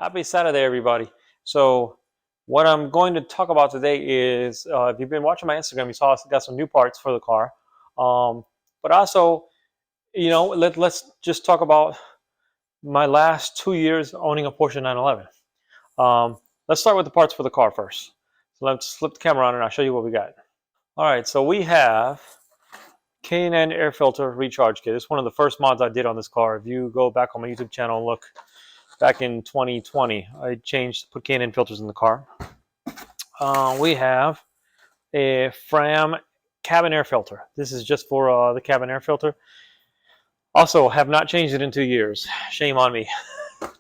Happy Saturday, everybody. So, what I'm going to talk about today is if you've been watching my Instagram, you saw I got some new parts for the car. Um, but also, let's just talk about my last 2 years owning a Porsche 911. Um, let's start with the parts for the car first. So, let's flip the camera on and I'll show you what we got. All right, so we have K&N air filter recharge kit. It's one of the first mods I did on this car. If you go back on my YouTube channel and look, back in 2020, I put K&N filters in the car. We have a Fram cabin air filter. This is just for the cabin air filter. Also, have not changed it in 2 years. Shame on me.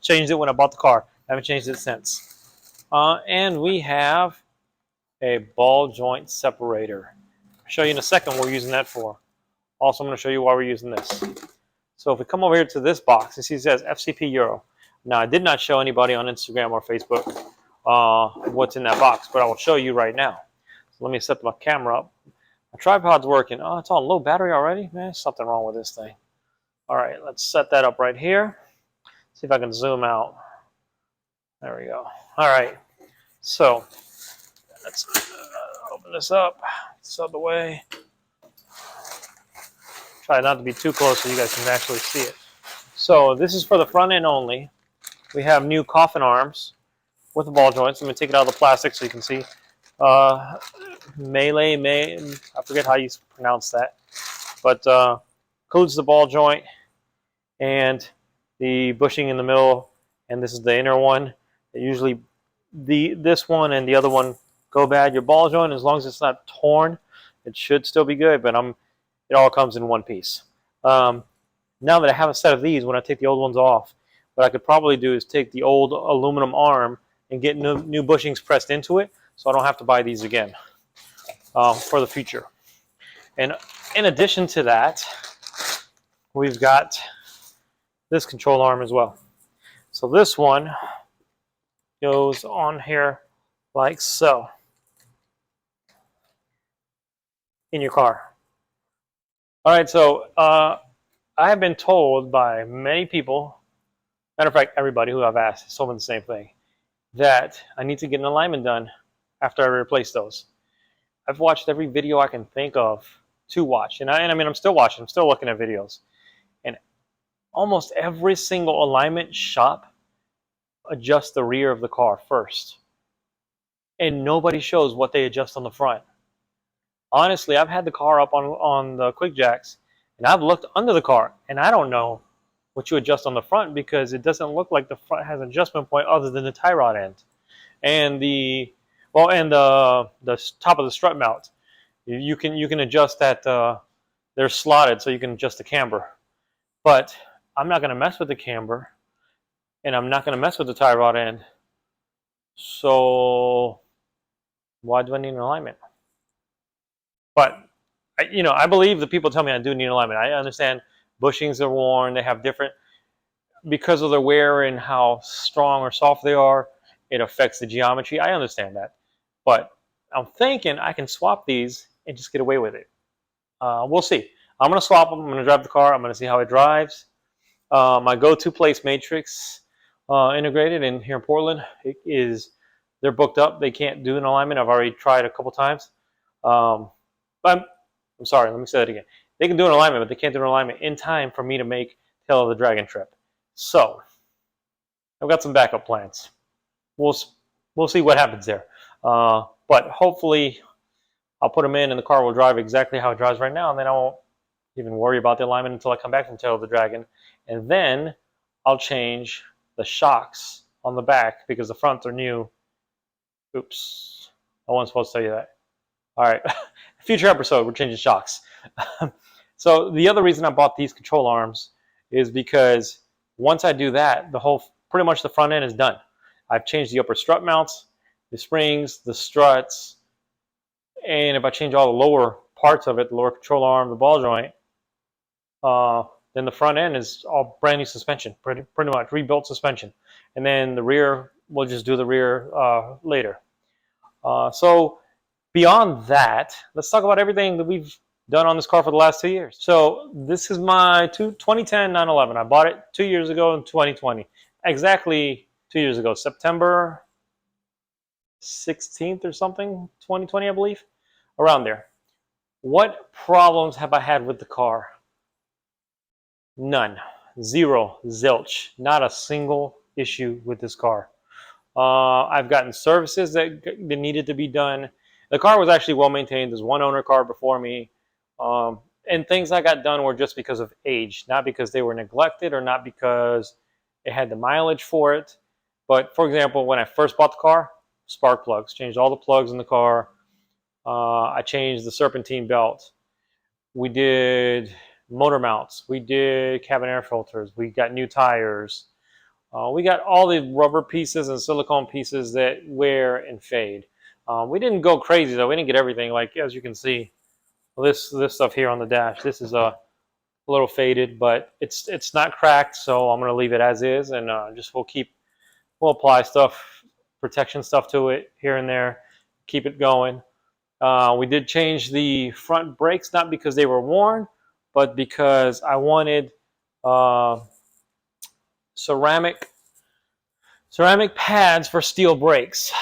Changed it when I bought the car. Haven't changed it since. And we have a ball joint separator. I'll show you in a second what we're using that for. Also, I'm going to show you why we're using this. So if we come over here to this box, you see it says FCP Euro. Now, I did not show anybody on Instagram or Facebook what's in that box, but I will show you right now. So let me set my camera up. My tripod's working. Oh, it's on low battery already? Man, something wrong with this thing. All right, let's set that up right here. See if I can zoom out. There we go. All right, so let's open this up. It's out of the way. Try not to be too close so you guys can actually see it. So this is for the front end only. We have new coffin arms with the ball joints. I'm going to take it out of the plastic so you can see. I forget how you pronounce that. But includes the ball joint and the bushing in the middle. And this is the inner one. Usually this one and the other one go bad. Your ball joint, as long as it's not torn, it should still be good. But it all comes in one piece. Now that I have a set of these, when I take the old ones off, what I could probably do is take the old aluminum arm and get new bushings pressed into it, so I don't have to buy these again for the future. And in addition to that, we've got this control arm as well. So this one goes on here like so in your car. All right, so I have been told by many people, matter of fact, everybody who I've asked has told me the same thing, that I need to get an alignment done after I replace those. I've watched every video I can think of to watch, and I mean, I'm still watching, I'm still looking at videos, and almost every single alignment shop adjusts the rear of the car first, and nobody shows what they adjust on the front. Honestly, I've had the car up on the quick jacks, and I've looked under the car, and I don't know what you adjust on the front because it doesn't look like the front has an adjustment point other than the tie rod end and the top of the strut mount. You can adjust that. They're slotted, so you can adjust the camber. But I'm not going to mess with the camber, and I'm not going to mess with the tie rod end. So why do I need an alignment? But I believe the people tell me I do need an alignment. I understand bushings are worn. They have different, because of their wear and how strong or soft they are, it affects the geometry. I understand that. But I'm thinking I can swap these and just get away with it. We'll see. I'm going to swap them. I'm going to drive the car. I'm going to see how it drives. My go-to place, Matrix Integrated here in Portland, they're booked up. They can't do an alignment. I've already tried a couple times. But I'm sorry, let me say that again. They can do an alignment, but they can't do an alignment in time for me to make Tail of the Dragon trip. So I've got some backup plans. We'll see what happens there. But hopefully I'll put them in and the car will drive exactly how it drives right now, and then I won't even worry about the alignment until I come back from Tail of the Dragon. And then I'll change the shocks on the back because the fronts are new. Oops, I wasn't supposed to tell you that. All right, future episode, we're changing shocks. So the other reason I bought these control arms is because once I do that, pretty much the front end is done. I've changed the upper strut mounts, the springs, the struts, and if I change all the lower parts of it, the lower control arm, the ball joint, then the front end is all brand new suspension, pretty much rebuilt suspension. And then the rear, we'll just do the rear later. So beyond that, let's talk about everything that we've done on this car for the last 2 years. So this is my 2010 911. I bought it 2 years ago in 2020. Exactly 2 years ago, September 16th or something, 2020, I believe, around there. What problems have I had with the car? None. Zero. Zilch. Not a single issue with this car. I've gotten services that needed to be done. The car was actually well maintained. There's one owner car before me. And things I got done were just because of age, not because they were neglected or not because it had the mileage for it. But for example, when I first bought the car, spark plugs, changed all the plugs in the car. I changed the serpentine belt. We did motor mounts. We did cabin air filters. We got new tires. We got all the rubber pieces and silicone pieces that wear and fade. We didn't go crazy though. We didn't get everything. Like as you can see, this stuff here on the dash. This is a little faded, but it's not cracked. So I'm gonna leave it as is, and we'll apply stuff, protection stuff to it here and there, keep it going. We did change the front brakes, not because they were worn, but because I wanted ceramic pads for steel brakes.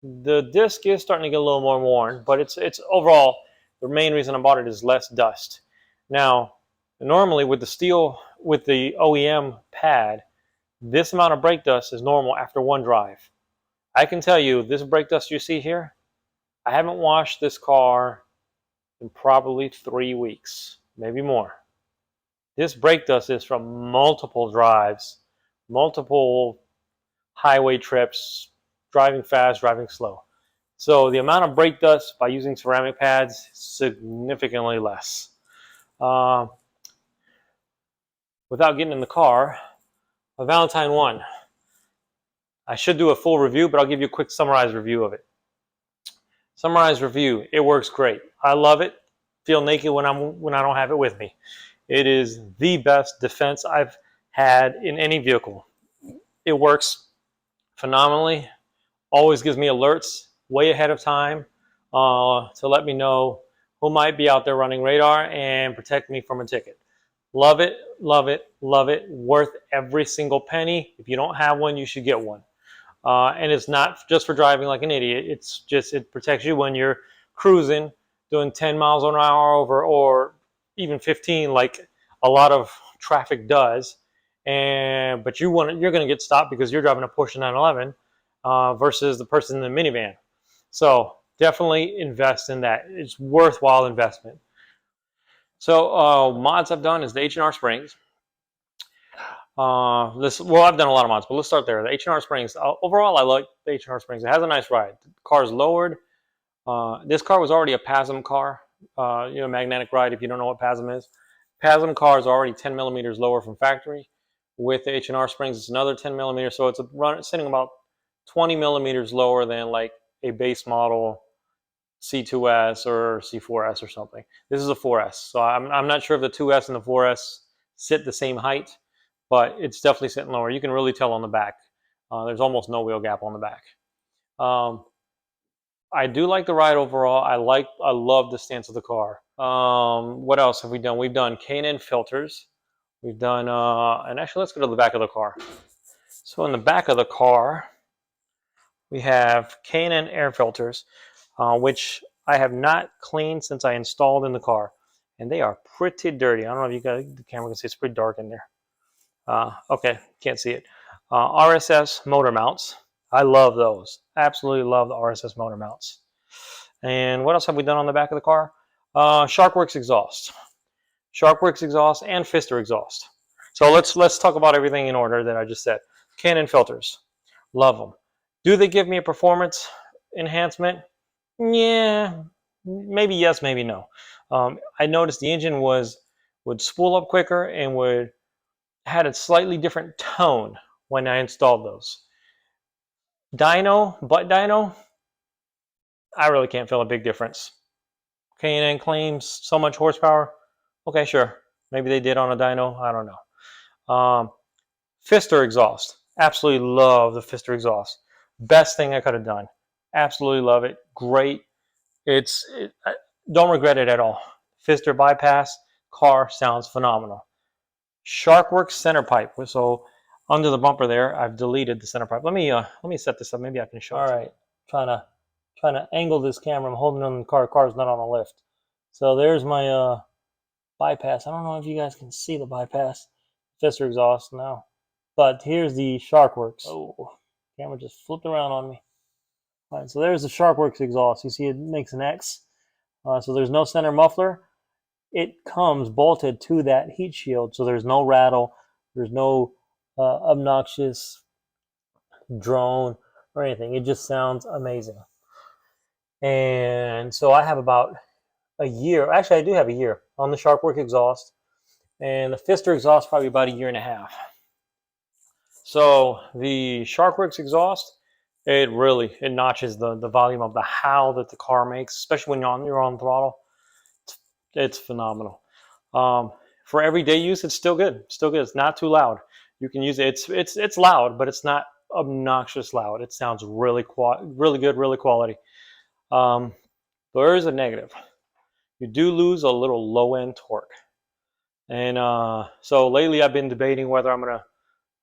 The disc is starting to get a little more worn, but it's overall, the main reason I bought it is less dust. Now, normally with the OEM pad, this amount of brake dust is normal after one drive. I can tell you, this brake dust you see here, I haven't washed this car in probably 3 weeks, maybe more. This brake dust is from multiple drives, multiple highway trips, driving fast, driving slow. So the amount of brake dust by using ceramic pads is significantly less. Without getting in the car, a Valentine 1. I should do a full review, but I'll give you a quick summarized review of it. Summarized review, it works great. I love it. Feel naked when I don't have it with me. It is the best defense I've had in any vehicle. It works phenomenally. Always gives me alerts way ahead of time to let me know who might be out there running radar and protect me from a ticket. Love it, love it, love it. Worth every single penny. If you don't have one, you should get one. And it's not just for driving like an idiot. It protects you when you're cruising, doing 10 miles an hour over, or even 15, like a lot of traffic does. But you're going to get stopped because you're driving a Porsche 911 versus the person in the minivan. So definitely invest in that. It's worthwhile investment. So mods I've done is the H&R springs. I've done a lot of mods, but let's start there. The H&R springs. Overall, I like the H&R springs. It has a nice ride. The car's lowered. This car was already a PASM car. Magnetic ride. If you don't know what PASM is, PASM car is already 10 millimeters lower from factory. With the H&R springs, it's another 10 millimeters. So it's sitting about 20 millimeters lower than like a base model C2S or C4S or something. This is a 4S. So I'm not sure if the 2S and the 4S sit the same height, but it's definitely sitting lower. You can really tell on the back. There's almost no wheel gap on the back. I do like the ride overall. I love the stance of the car. What else have we done? We've done K&N filters. We've done, and actually let's go to the back of the car. So in the back of the car, we have K&N air filters, which I have not cleaned since I installed in the car. And they are pretty dirty. I don't know if the camera can see, it's pretty dark in there. Okay, can't see it. RSS motor mounts. I love those. Absolutely love the RSS motor mounts. And what else have we done on the back of the car? Sharkworks exhaust. Sharkworks exhaust and Pfister exhaust. So let's talk about everything in order that I just said. K&N filters. Love them. Do they give me a performance enhancement? Yeah, maybe yes, maybe no. I noticed the engine would spool up quicker and had a slightly different tone when I installed those. Butt dyno, I really can't feel a big difference. K&N claims so much horsepower. Okay, sure. Maybe they did on a dyno. I don't know. Pfister exhaust. Absolutely love the Pfister exhaust. Best thing I could have done. Absolutely love it. Great. I don't regret it at all. Pfister bypass. Car sounds phenomenal. Sharkworks center pipe. So under the bumper there, I've deleted the center pipe. Let me set this up. Maybe I can show it to you. All right, trying to angle this camera. I'm holding it on the car. The car's not on a lift. So there's my bypass. I don't know if you guys can see the bypass. Fister exhaust now. But here's the Sharkworks. Oh, camera just flipped around on me. All right, so there's the Sharkworks exhaust. You see it makes an X. So there's no center muffler. It comes bolted to that heat shield, so there's no rattle. There's no obnoxious drone or anything. It just sounds amazing. And so I have about a year. Actually, I do have a year on the Sharkworks exhaust. And the Fister exhaust probably about a year and a half. So the Sharkworks exhaust, it notches the volume of the howl that the car makes, especially when you're on throttle. It's phenomenal. For everyday use, it's still good. Still good. It's not too loud. You can use it. It's loud, but it's not obnoxious loud. It sounds really good, really quality. There is a negative. You do lose a little low end torque. And so lately I've been debating whether I'm going to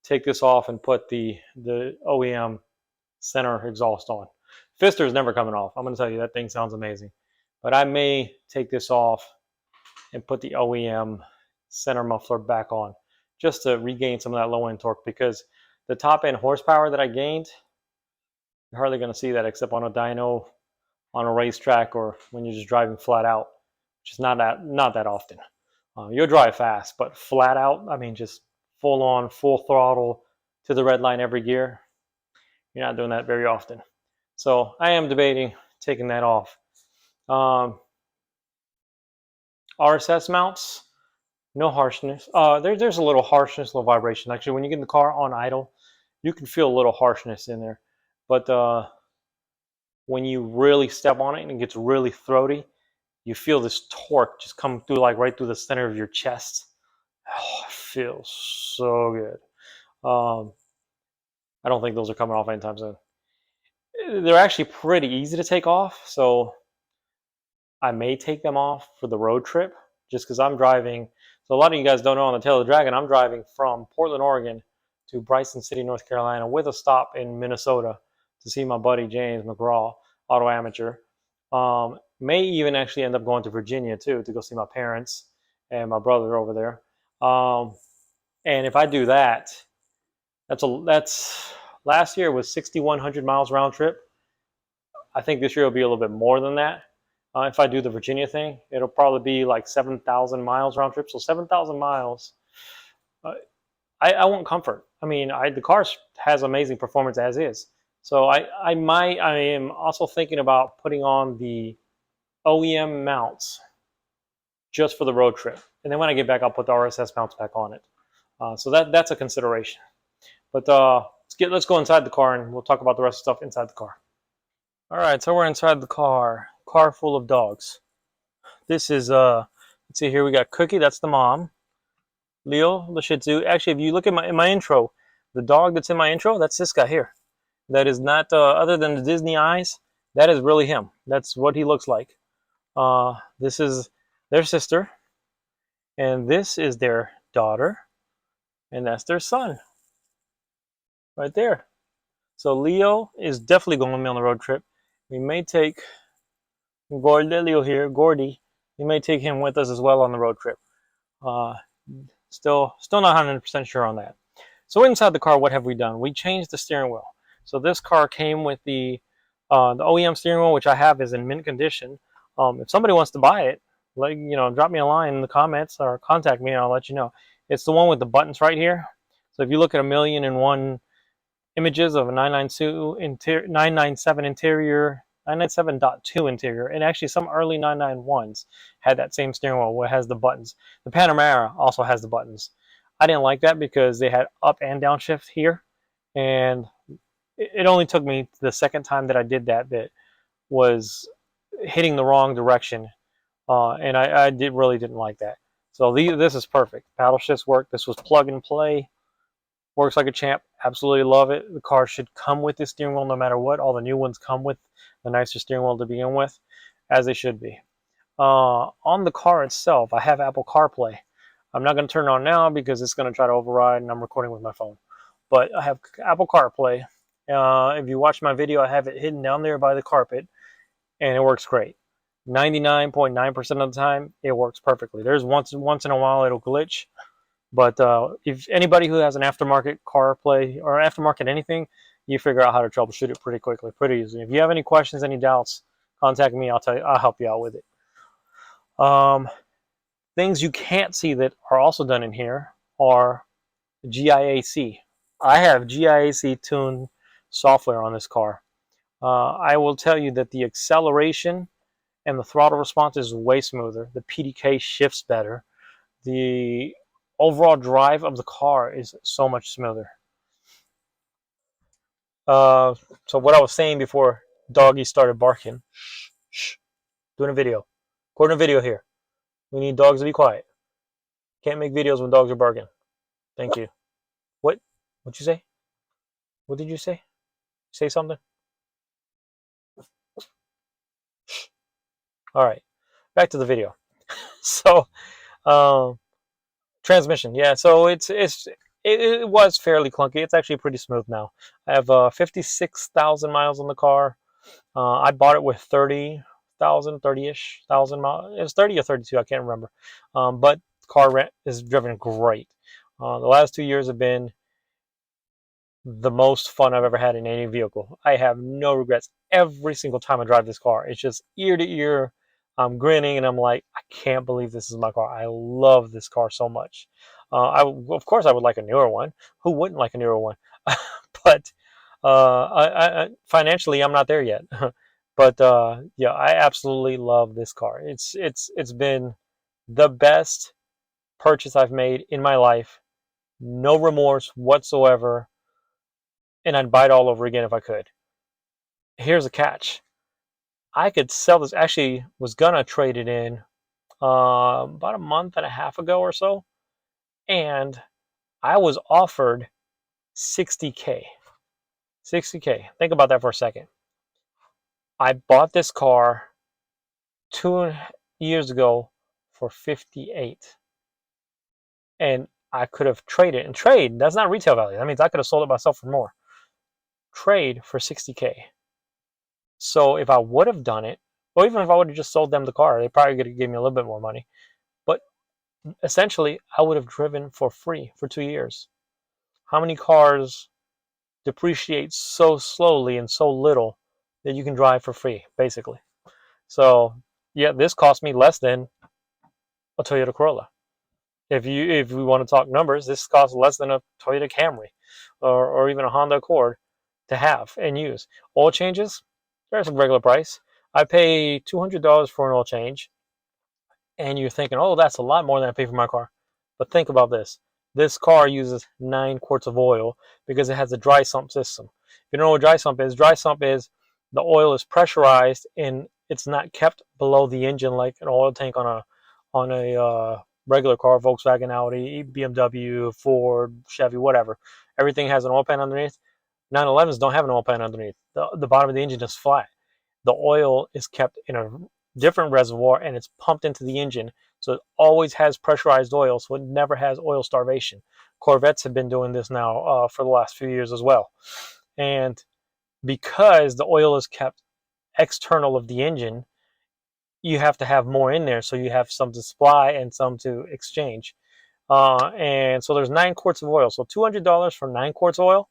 take this off and put the OEM center exhaust on. Fister is never coming off. I'm going to tell you, that thing sounds amazing. But I may take this off and put the OEM center muffler back on just to regain some of that low end torque, because the top end horsepower that I gained, you're hardly going to see that except on a dyno on a racetrack or when you're just driving flat out, which is not that often. You'll drive fast, but flat out, I mean, just full on, full throttle to the red line every gear, you're not doing that very often. So I am debating taking that off. RSS mounts, no harshness. There's a little harshness, a little vibration. Actually, when you get in the car on idle, you can feel a little harshness in there. But when you really step on it and it gets really throaty, you feel this torque just come through, like right through the center of your chest. Oh, it feels so good. I don't think those are coming off anytime soon. They're actually pretty easy to take off, so I may take them off for the road trip just because I'm driving. So a lot of you guys don't know, on the Tail of the Dragon, I'm driving from Portland, Oregon to Bryson City, North Carolina, with a stop in Minnesota to see my buddy James McGraw, auto amateur. May even actually end up going to Virginia too to go see my parents and my brother over there. And if I do that, that's last year was 6,100 miles round trip. I think this year will be a little bit more than that. If I do the Virginia thing, it'll probably be like 7,000 miles round trip. So 7,000 miles. I want comfort. I mean, the car has amazing performance as is. So I am also thinking about putting on the OEM mounts just for the road trip. And then when I get back, I'll put the RSS mounts back on it. So that's a consideration. But let's go inside the car and we'll talk about the rest of the stuff inside the car. All right, so we're inside the car full of dogs. This is, let's see here, we got Cookie, that's the mom. Leo, the Shih Tzu. Actually, if you look at my intro, the dog that's in my intro, that's this guy here. That is not, other than the Disney eyes, that is really him. That's what he looks like. This is their sister, and this is their daughter, and that's their son. Right there. So Leo is definitely going with me on the road trip. We may take Gordelio here, Gordy. We may take him with us as well on the road trip. Still not 100% sure on that. So inside the car, what have we done? We changed the steering wheel. So this car came with the OEM steering wheel, which I have is in mint condition. If somebody wants to buy it, drop me a line in the comments or contact me and I'll let you know. It's the one with the buttons right here. So if you look at 1,000,001 images of a 997 interior, 997.2 interior, and actually some early 991s had that same steering wheel where it has the buttons. The Panamera also has the buttons. I didn't like that because they had up and down shift here, and it only took me the second time that I did that was hitting the wrong direction, and I really didn't like that. So this is perfect. Paddle shifts work. This was plug and play. Works like a champ. Absolutely love it. The car should come with this steering wheel no matter what. All the new ones come with the nicer steering wheel to begin with, as they should be. On the car itself, I have Apple CarPlay. I'm not going to turn it on now because it's going to try to override and I'm recording with my phone. but I have Apple CarPlay. If you watch my video, I have it hidden down there by the carpet, and it works great. 99.9% of the time, it works perfectly. There's once in a while it'll glitch, but if anybody who has an aftermarket CarPlay or aftermarket anything, you figure out how to troubleshoot it pretty quickly, pretty easy. If you have any questions, any doubts, contact me. I'll help you out with it. Things you can't see that are also done in here are GIAC. I have GIAC tuned software on this car. I will tell you that the acceleration and the throttle response is way smoother. The PDK shifts better. The overall drive of the car is so much smoother. So what I was saying before doggy started barking. Shh, doing a video. Recording a video here. We need dogs to be quiet. Can't make videos when dogs are barking. Thank you. What? What'd you say? What did you say? Say something? Shh. All right. Back to the video. So, transmission. Yeah. So it was fairly clunky. It's actually pretty smooth now. I have 56,000 miles on the car. I bought it with 30-ish thousand miles. It was 30 or 32. I can't remember. But car rent is driven great. The last 2 years have been the most fun I've ever had in any vehicle. I have no regrets every single time I drive this car. It's just ear to ear. I'm grinning and I'm like, I can't believe this is my car. I love this car so much. Of course, I would like a newer one. Who wouldn't like a newer one? But financially, I'm not there yet. But yeah, I absolutely love this car. It's been the best purchase I've made in my life. No remorse whatsoever, and I'd buy it all over again if I could. Here's a catch. I could sell this. Actually, was gonna trade it in about a month and a half ago or so, and I was offered 60K. 60K. Think about that for a second. I bought this car 2 years ago for 58, and I could have traded. And trade, that's not retail value. That means I could have sold it myself for more. Trade for 60K. So if I would have done it, or even if I would have just sold them the car, they probably could have given me a little bit more money. But essentially, I would have driven for free for 2 years. How many cars depreciate so slowly and so little that you can drive for free, basically? So yeah, this cost me less than a Toyota Corolla. If we want to talk numbers, this costs less than a Toyota Camry or even a Honda Accord to have and use. Oil changes, there's a regular price. I pay $200 for an oil change, and you're thinking, oh, that's a lot more than I pay for my car. But think about this. This car uses 9 quarts of oil because it has a dry sump system. If you don't know what dry sump is the oil is pressurized and it's not kept below the engine like an oil tank on a regular car, Volkswagen, Audi, BMW, Ford, Chevy, whatever. Everything has an oil pan underneath. 911s don't have an oil pan underneath. The bottom of the engine is flat. The oil is kept in a different reservoir and it's pumped into the engine. So it always has pressurized oil, so it never has oil starvation. Corvettes have been doing this now for the last few years as well. And because the oil is kept external of the engine, you have to have more in there, so you have some to supply and some to exchange. And so there's 9 quarts of oil. So $200 for 9 quarts of oil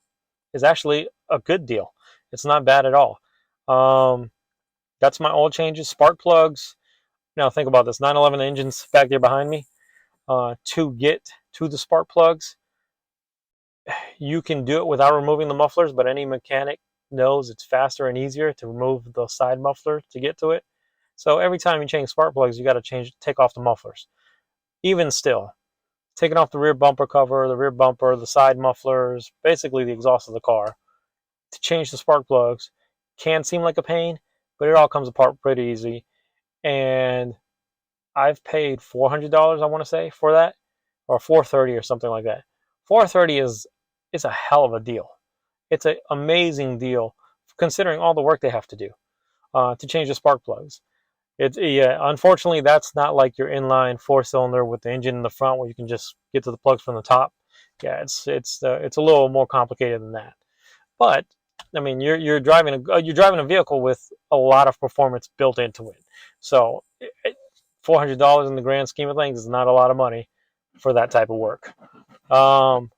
is actually a good deal. It's not bad at all. That's my oil changes, spark plugs. Now think about this: 911 engines back there behind me. To get to the spark plugs, you can do it without removing the mufflers, but any mechanic knows it's faster and easier to remove the side muffler to get to it. So every time you change spark plugs, you got to take off the mufflers. Even still, taking off the rear bumper cover, the rear bumper, the side mufflers, basically the exhaust of the car, to change the spark plugs can seem like a pain, but it all comes apart pretty easy. And I've paid $400, I want to say, for that, or $430 or something like that. $430 is a hell of a deal. It's an amazing deal considering all the work they have to do to change the spark plugs. Unfortunately, that's not like your inline 4-cylinder with the engine in the front where you can just get to the plugs from the top. Yeah, it's a little more complicated than that. But I mean, you're driving a vehicle with a lot of performance built into it. So $400 in the grand scheme of things is not a lot of money for that type of work. Um,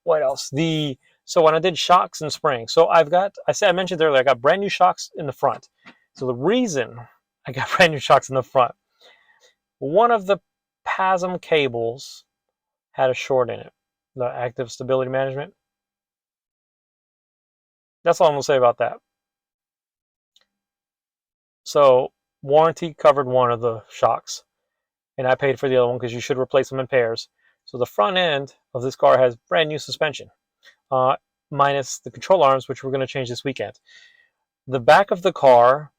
what else? The So when I did shocks and springs, so I mentioned earlier I got brand new shocks in the front. So the reason I got brand new shocks in the front, one of the PASM cables had a short in it, the active stability management. That's all I'm gonna say about that. So warranty covered one of the shocks, and I paid for the other one because you should replace them in pairs. So the front end of this car has brand new suspension, uh, minus the control arms, which we're going to change this weekend. The back of the car,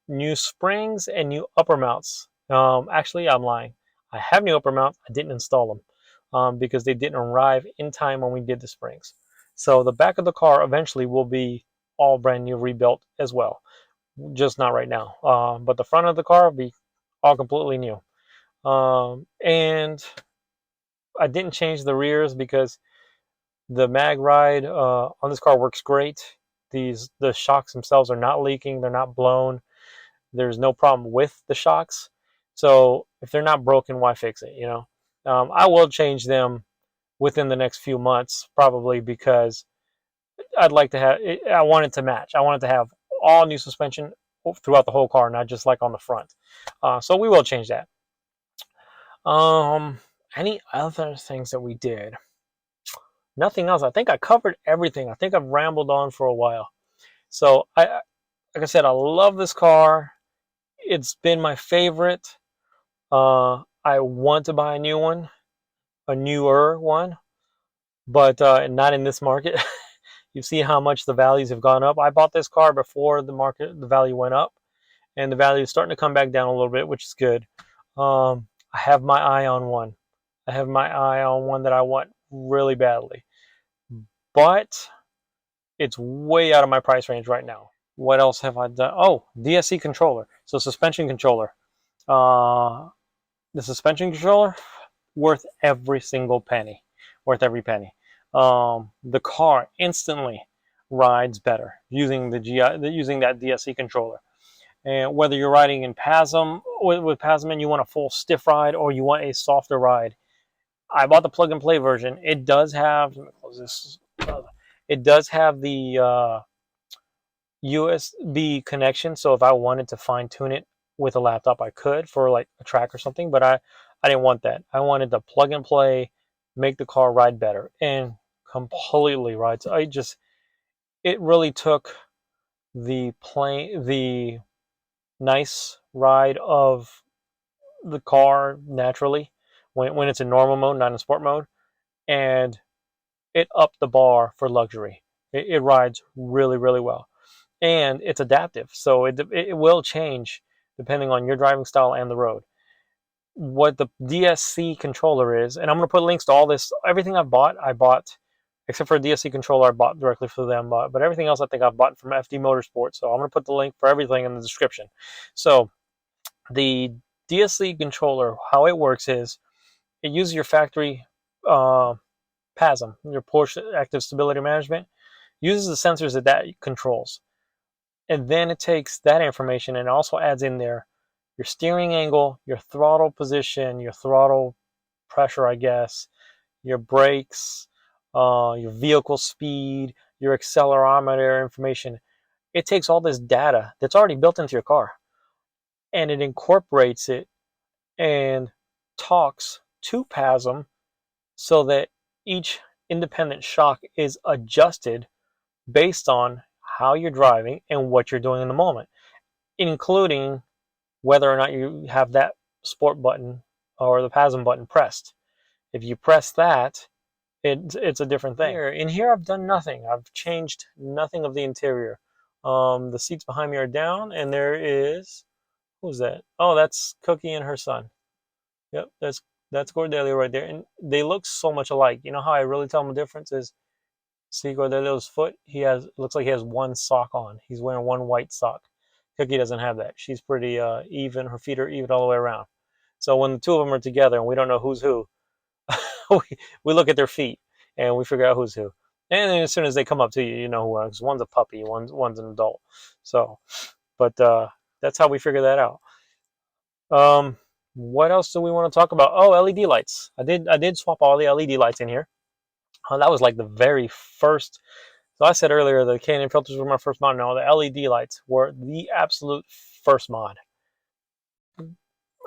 new springs and new upper mounts. Actually, I'm lying. I have new upper mounts. I didn't install them because they didn't arrive in time when we did the springs. So the back of the car eventually will be all brand new, rebuilt as well. Just not right now. But the front of the car will be all completely new. And I didn't change the rears because the mag ride on this car works great. The shocks themselves are not leaking. They're not blown. There's no problem with the shocks. So if they're not broken, why fix it? I will change them within the next few months, probably because I'd like to have. I want it to match. I want it to have all new suspension throughout the whole car, not just like on the front. So we will change that. Um, any other things that we did? Nothing else. I think I covered everything. I think I've rambled on for a while. So like I said, I love this car. It's been my favorite. I want to buy a new one, a newer one, but not in this market. You see how much the values have gone up. I bought this car before the value went up, and the value is starting to come back down a little bit, which is good. I have my eye on one. I have my eye on one that I want really badly, but it's way out of my price range right now. What else have I done? Oh, DSC controller. So suspension controller. Uh, the suspension controller, worth every single penny. Worth every penny. The car instantly rides better using using that DSC controller. And whether you're riding in PASM with PASM and you want a full stiff ride or you want a softer ride, I bought the plug and play version. It does have. Let me close this. It does have the USB connection, so if I wanted to fine tune it with a laptop, I could for like a track or something. But I didn't want that. I wanted to plug and play, make the car ride better, and completely rides. It really took the nice ride of the car naturally when it's in normal mode, not in sport mode, and it upped the bar for luxury. It rides really, really well. And it's adaptive, so it will change depending on your driving style and the road. What the DSC controller is, and I'm going to put links to all this, everything I bought, except for a DSC controller, I bought directly for them, but everything else I think I've bought from FD Motorsports. So I'm going to put the link for everything in the description. So the DSC controller, how it works is it uses your factory PASM, your Porsche Active Stability Management, uses the sensors that controls. And then it takes that information and also adds in there your steering angle, your throttle position, your throttle pressure, I guess, your brakes, your vehicle speed, your accelerometer information. It takes all this data that's already built into your car and it incorporates it and talks to PASM so that each independent shock is adjusted based on how you're driving and what you're doing in the moment, including whether or not you have that sport button or the PASM button pressed. If you press that, it's a different thing. In here, I've done nothing. I've changed nothing of the interior. The seats behind me are down, and there is, who's that? Oh, that's Cookie and her son. Yep, that's Cordelia right there, and they look so much alike. You know how I really tell them the difference is, see Cordelia's foot. Looks like he has one sock on. He's wearing one white sock. Cookie doesn't have that. She's pretty even. Her feet are even all the way around. So when the two of them are together and we don't know who's who, we look at their feet and we figure out who's who. And then as soon as they come up to you, you know who because one's a puppy, one's an adult. So, but that's how we figure that out. Um, what else do we want to talk about? Oh, LED lights. I did swap all the LED lights in here. That was like the very first. So I said earlier the K&N filters were my first mod. No, the LED lights were the absolute first mod.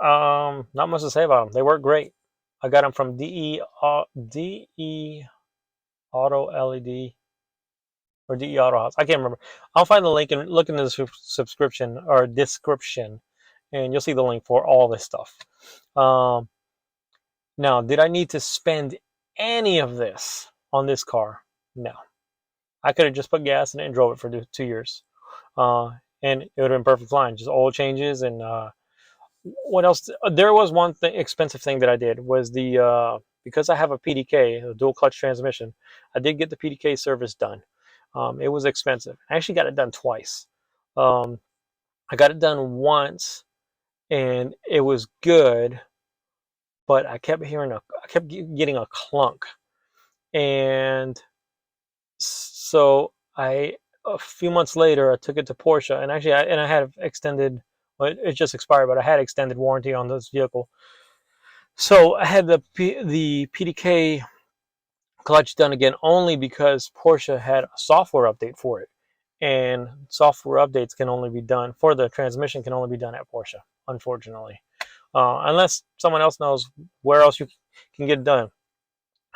Not much to say about them. They work great. I got them from DE Auto LED or DE Auto House. I can't remember. I'll find the link and look in the subscription or description, and you'll see the link for all this stuff. Now, did I need to spend any of this on this car? No. I could have just put gas in it and drove it for 2 years, and it would have been perfect fine. Just oil changes and what else? There was one expensive thing that I did was because I have a PDK, a dual clutch transmission. I did get the PDK service done. It was expensive. I actually got it done twice. I got it done once, and it was good, but I kept getting a clunk, and so a few months later I took it to Porsche, and actually I had extended. Well, it just expired, but I had extended warranty on this vehicle. So I had the PDK clutch done again only because Porsche had a software update for it, and software updates can only be done for the transmission can only be done at Porsche, unfortunately, unless someone else knows where else you can get it done.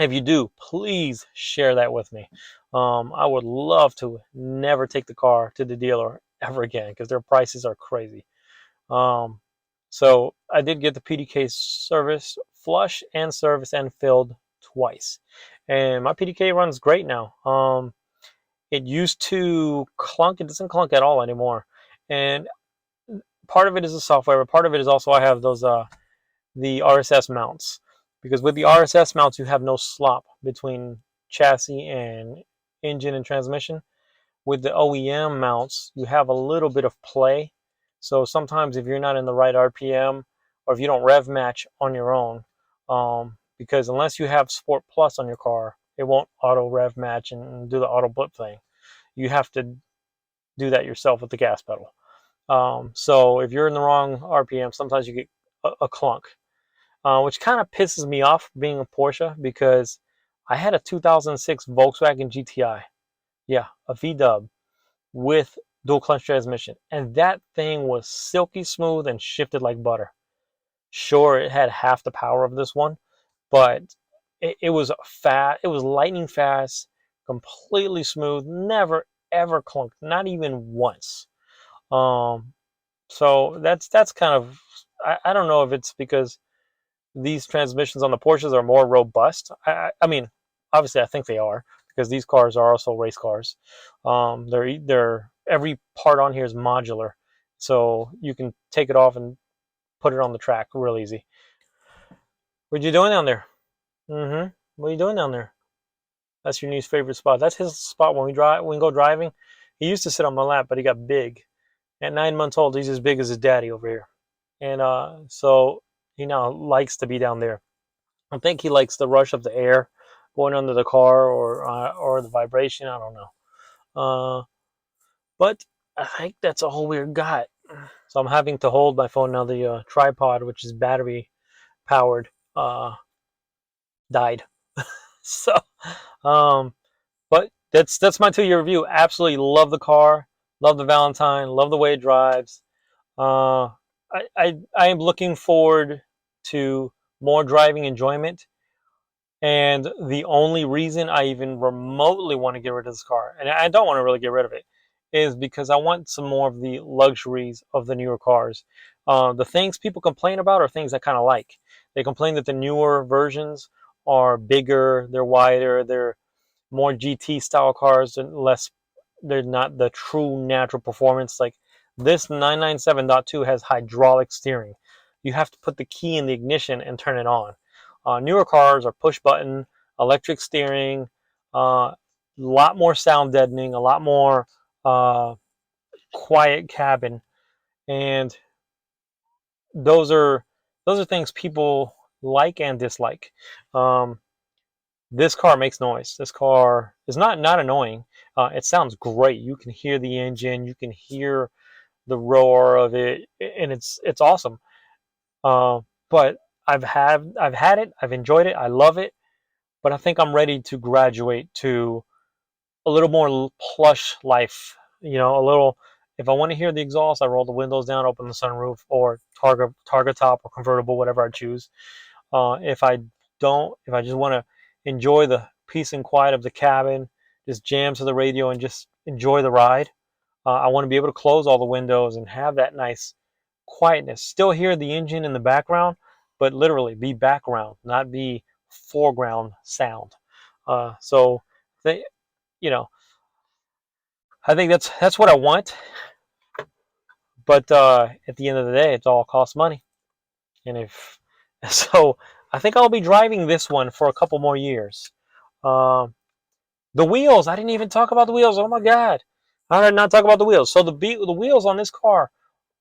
If you do, please share that with me. I would love to never take the car to the dealer ever again because their prices are crazy. Um, so I did get the PDK service, flush and service and filled twice. And my PDK runs great now. It used to clunk. It doesn't clunk at all anymore. And part of it is the software, but part of it is also I have those the RSS mounts. Because with the RSS mounts, you have no slop between chassis and engine and transmission. With the OEM mounts, you have a little bit of play. So sometimes if you're not in the right RPM or if you don't rev match on your own, because unless you have Sport Plus on your car, it won't auto rev match and do the auto blip thing. You have to do that yourself with the gas pedal. So if you're in the wrong RPM, sometimes you get a clunk, which kind of pisses me off being a Porsche because I had a 2006 Volkswagen GTI. Yeah, a V-dub with dual clutch transmission, and that thing was silky smooth and shifted like butter. Sure, it had half the power of this one, but it was fast. It was lightning fast, completely smooth, never ever clunked, not even once. Um, so that's kind of I don't know if it's because these transmissions on the Porsches are more robust. I mean, obviously, I think they are because these cars are also race cars. They're every part on here is modular, so you can take it off and put it on the track real easy. What you doing down there? Mm-hmm. What are you doing down there? That's your niece's favorite spot. That's his spot when we go driving. He used to sit on my lap, but he got big. At 9 months old, he's as big as his daddy over here, and so he now likes to be down there. I think he likes the rush of the air going under the car or the vibration. I don't know. But I think that's all we've got. So I'm having to hold my phone now. The tripod, which is battery powered, died. So, um, but that's my 2 year review. Absolutely love the car. Love the Valentine. Love the way it drives. Uh, I am looking forward to more driving enjoyment. And the only reason I even remotely want to get rid of this car, and I don't want to really get rid of it, is because I want some more of the luxuries of the newer cars. The things people complain about are things I kind of like. They complain that the newer versions are bigger, they're wider, they're more GT style cars and less. They're not the true natural performance. Like this 997.2 has hydraulic steering. You have to put the key in the ignition and turn it on. Newer cars are push button, electric steering, a lot more sound deadening, a lot more uh, quiet cabin, and those are things people like and dislike. This car makes noise. This car is not annoying. It sounds great. You can hear the engine. You can hear the roar of it, and it's awesome. Uh, but I've had it. I've enjoyed it. I love it. But I think I'm ready to graduate to a little more plush life. You know, a little. If I want to hear the exhaust, I roll the windows down, open the sunroof, or Targa top or convertible, whatever I choose. If I don't, if I just want to enjoy the peace and quiet of the cabin, just jam to the radio and just enjoy the ride. I want to be able to close all the windows and have that nice quietness. Still hear the engine in the background, but literally be background, not be foreground sound. So, they, you know, I think that's what I want. But at the end of the day, it's all costs money. And if so, I think I'll be driving this one for a couple more years. Um, the wheels, I didn't even talk about the wheels. Oh my God, how did I not talk about the wheels? So the wheels on this car.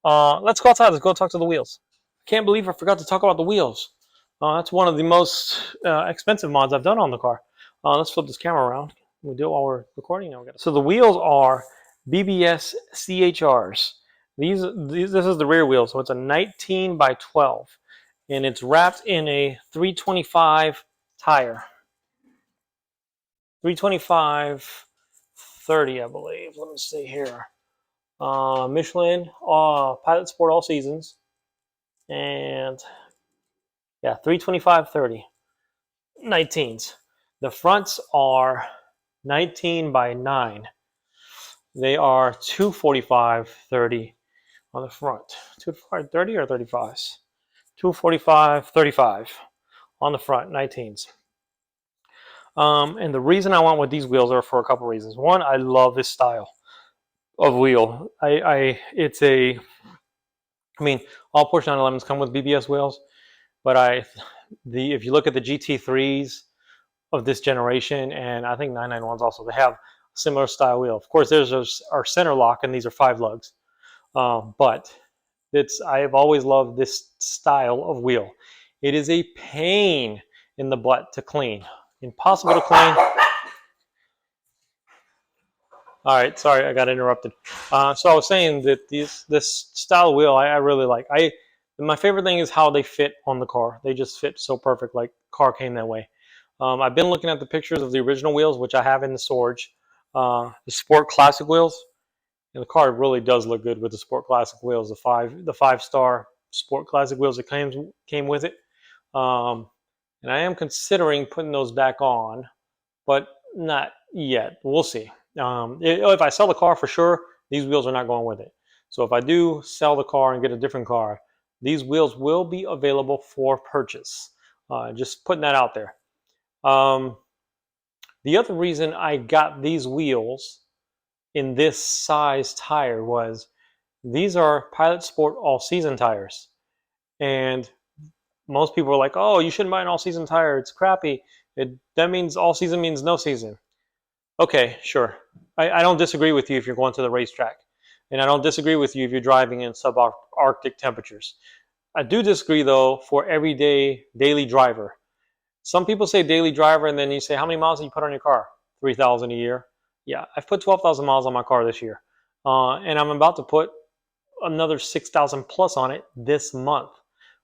Let's go outside. Let's go talk to the wheels. Can't believe I forgot to talk about the wheels. That's one of the most expensive mods I've done on the car. Let's flip this camera around. We'll do it while we're recording now. So the wheels are BBS CHRs. This is the rear wheel, so it's a 19 by 12, and it's wrapped in a 325 tire. 325 30, I believe. Let me see here. Michelin, Pilot Sport All Seasons, and yeah, 325 30. 19s. The fronts are 19 by 9. They are 245 30 on the front. 245 30 or 35s? 245 35 on the front, 19s. And the reason I went with these wheels are for a couple reasons. One, I love this style of wheel. I mean, all Porsche 911s come with BBS wheels, but if you look at the GT3s of this generation, and I think 991s also, they have a similar style wheel. Of course, there's our center lock, and these are 5 lugs. But I've always loved this style of wheel. It is a pain in the butt to clean. Impossible to clean. All right, sorry, I got interrupted. So I was saying that this style wheel I really like. My favorite thing is how they fit on the car. They just fit so perfect, like car came that way. I've been looking at the pictures of the original wheels, which I have in the storage. The Sport Classic wheels, and the car really does look good with the Sport Classic wheels. The 5-star Sport Classic wheels that came with it. And I am considering putting those back on, but not yet. We'll see. If I sell the car for sure, these wheels are not going with it. So if I do sell the car and get a different car, these wheels will be available for purchase. Just putting that out there. The other reason I got these wheels in this size tire was these are Pilot Sport all-season tires. And most people are like, oh, you shouldn't buy an all-season tire. It's crappy. That means all season means no season. Okay, sure. I don't disagree with you if you're going to the racetrack. And I don't disagree with you if you're driving in subarctic temperatures. I do disagree, though, for everyday daily driver. Some people say daily driver, and then you say, how many miles do you put on your car? 3,000 a year. Yeah, I've put 12,000 miles on my car this year. And I'm about to put another 6,000 plus on it this month,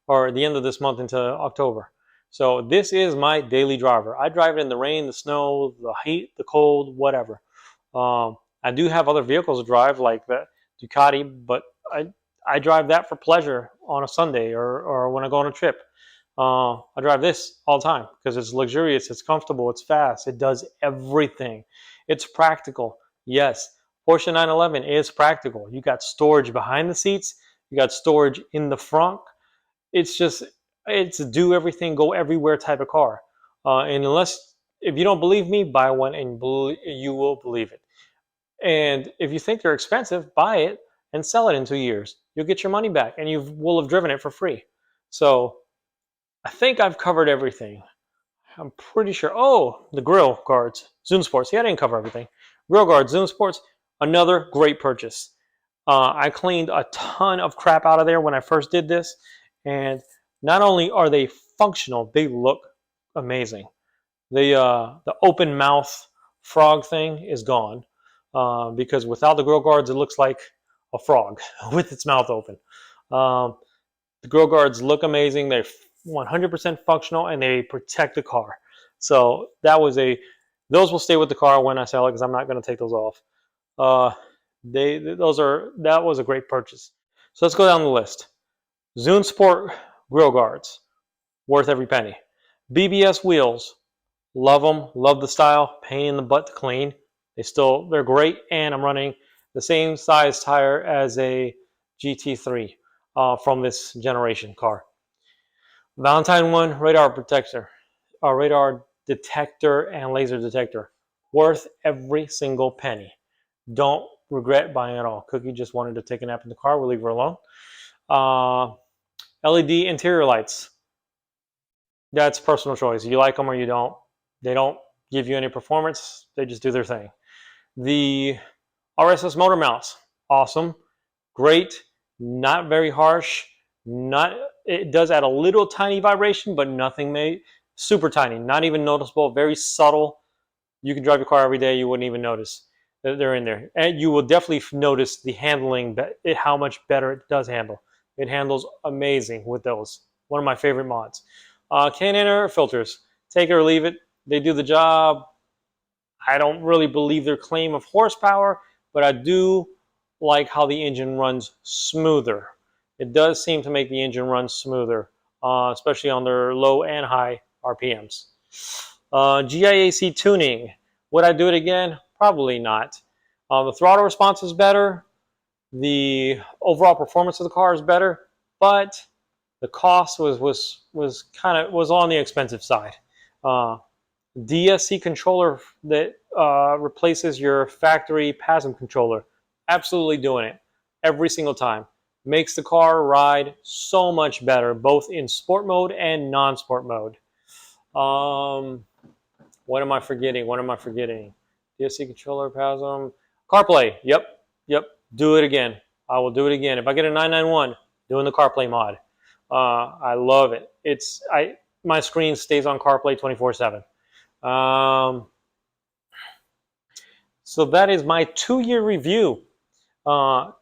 or the end of this month into October. So this is my daily driver. I drive it in the rain, the snow, the heat, the cold, whatever. I do have other vehicles to drive, like the Ducati, but I drive that for pleasure on a Sunday or when I go on a trip. I drive this all the time because it's luxurious, it's comfortable, it's fast, it does everything. It's practical. Yes, Porsche 911 is practical. You got storage behind the seats, you got storage in the front. It's a do everything, go everywhere type of car. And if you don't believe me, buy one and you will believe it. And if you think they're expensive, buy it and sell it in 2 years. You'll get your money back and you will have driven it for free. So I think I've covered everything. I'm pretty sure. Oh, the grill guards, Zoom Sports. Yeah, I didn't cover everything. Grill guards, Zoom Sports, another great purchase. I cleaned a ton of crap out of there when I first did this. And not only are they functional, they look amazing. The open mouth frog thing is gone, because without the grill guards, it looks like a frog with its mouth open. Um, the grill guards look amazing. They're 100% functional and they protect the car. So those will stay with the car when I sell it because I'm not going to take those off. That was a great purchase. So let's go down the list. Zune Sport grill guards, worth every penny. BBS wheels, love them, love the style, pain in the butt to clean. They're great, and I'm running the same size tire as a GT3 from this generation car. Valentine 1 radar protector, radar detector and laser detector, worth every single penny. Don't regret buying it all. Cookie just wanted to take a nap in the car. We'll leave her alone. LED interior lights. That's personal choice. You like them or you don't. They don't give you any performance. They just do their thing. The RSS motor mounts. Awesome. Great. Not very harsh. It does add a little tiny vibration, but nothing super tiny. Not even noticeable. Very subtle. You can drive your car every day. You wouldn't even notice that they're in there. And you will definitely notice the handling, how much better it does handle. It handles amazing with those. One of my favorite mods. Can-in air filters. Take it or leave it. They do the job. I don't really believe their claim of horsepower, but I do like how the engine runs smoother. It does seem to make the engine run smoother, especially on their low and high RPMs. GIAC tuning. Would I do it again? Probably not. The throttle response is better. The overall performance of the car is better, but the cost was on the expensive side. DSC controller that replaces your factory PASM controller. Absolutely doing it every single time. Makes the car ride so much better, both in sport mode and non-sport mode. What am I forgetting? DSC controller, PASM, CarPlay. Yep. Do it again. I will do it again. If I get a 991, doing the CarPlay mod. I love it. My screen stays on CarPlay 24/7. So that is my 2-year review. I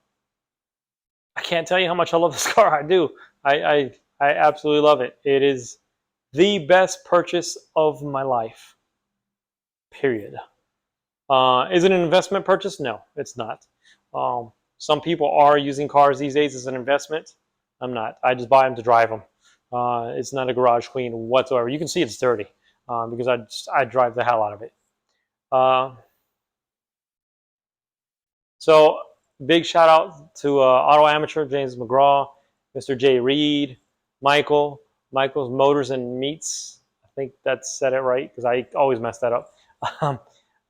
can't tell you how much I love this car. I do. I absolutely love it. It is the best purchase of my life. Period. Is it an investment purchase? No, it's not. Some people are using cars these days as an investment. I'm not. I just buy them to drive them. It's not a garage queen whatsoever. You can see it's dirty because I drive the hell out of it. So big shout out to Auto Amateur, James McGraw, Mr. J. Reed, Michael's Motors and Meats. I think that said it right because I always mess that up.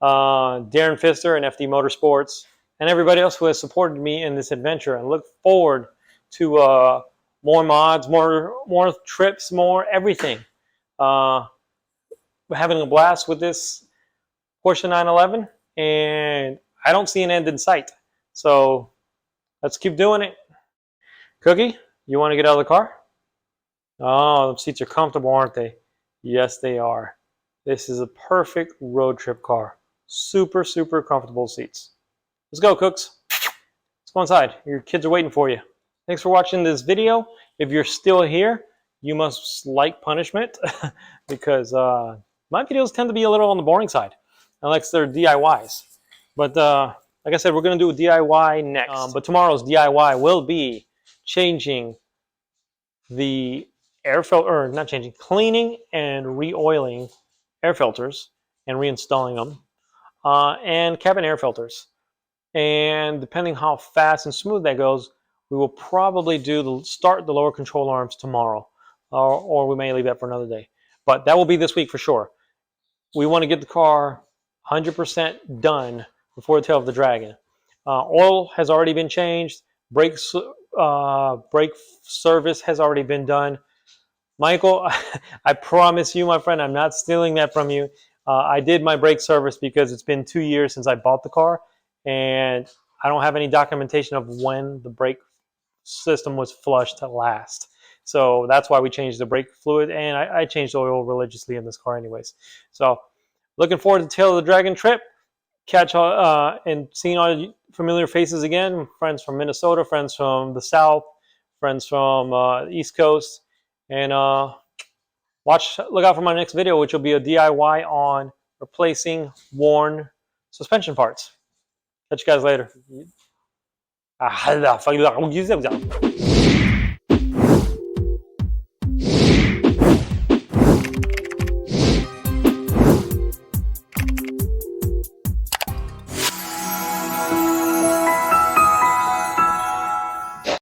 Darren Pfister and FD Motorsports, and everybody else who has supported me in this adventure. And look forward to more mods, more trips, more everything. We're having a blast with this Porsche 911, and I don't see an end in sight. So let's keep doing it. Cookie, you want to get out of the car? Oh, the seats are comfortable, aren't they? Yes, they are. This is a perfect road trip car. Super, super comfortable seats. Let's go, Cooks. Let's go inside. Your kids are waiting for you. Thanks for watching this video. If you're still here, you must like punishment because my videos tend to be a little on the boring side, unless they're DIYs. But like I said, we're going to do a DIY next. But tomorrow's DIY will be changing the air filter, or not changing, cleaning and re-oiling air filters and reinstalling them, and cabin air filters. And depending how fast and smooth that goes, we will probably start the lower control arms tomorrow, or we may leave that for another day. But that will be this week for sure. We want to get the car 100% done before the tail of the dragon. Oil has already been changed. Brake service has already been done. Michael, I promise you, my friend, I'm not stealing that from you. I did my brake service because it's been 2 years since I bought the car, and I don't have any documentation of when the brake system was flushed last. So that's why we changed the brake fluid, and I changed oil religiously in this car anyways. So looking forward to the Tail of the Dragon trip. Catch and seeing all familiar faces again. Friends from Minnesota, friends from the South, friends from the East Coast. And look out for my next video, which will be a DIY on replacing worn suspension parts. Catch you guys later.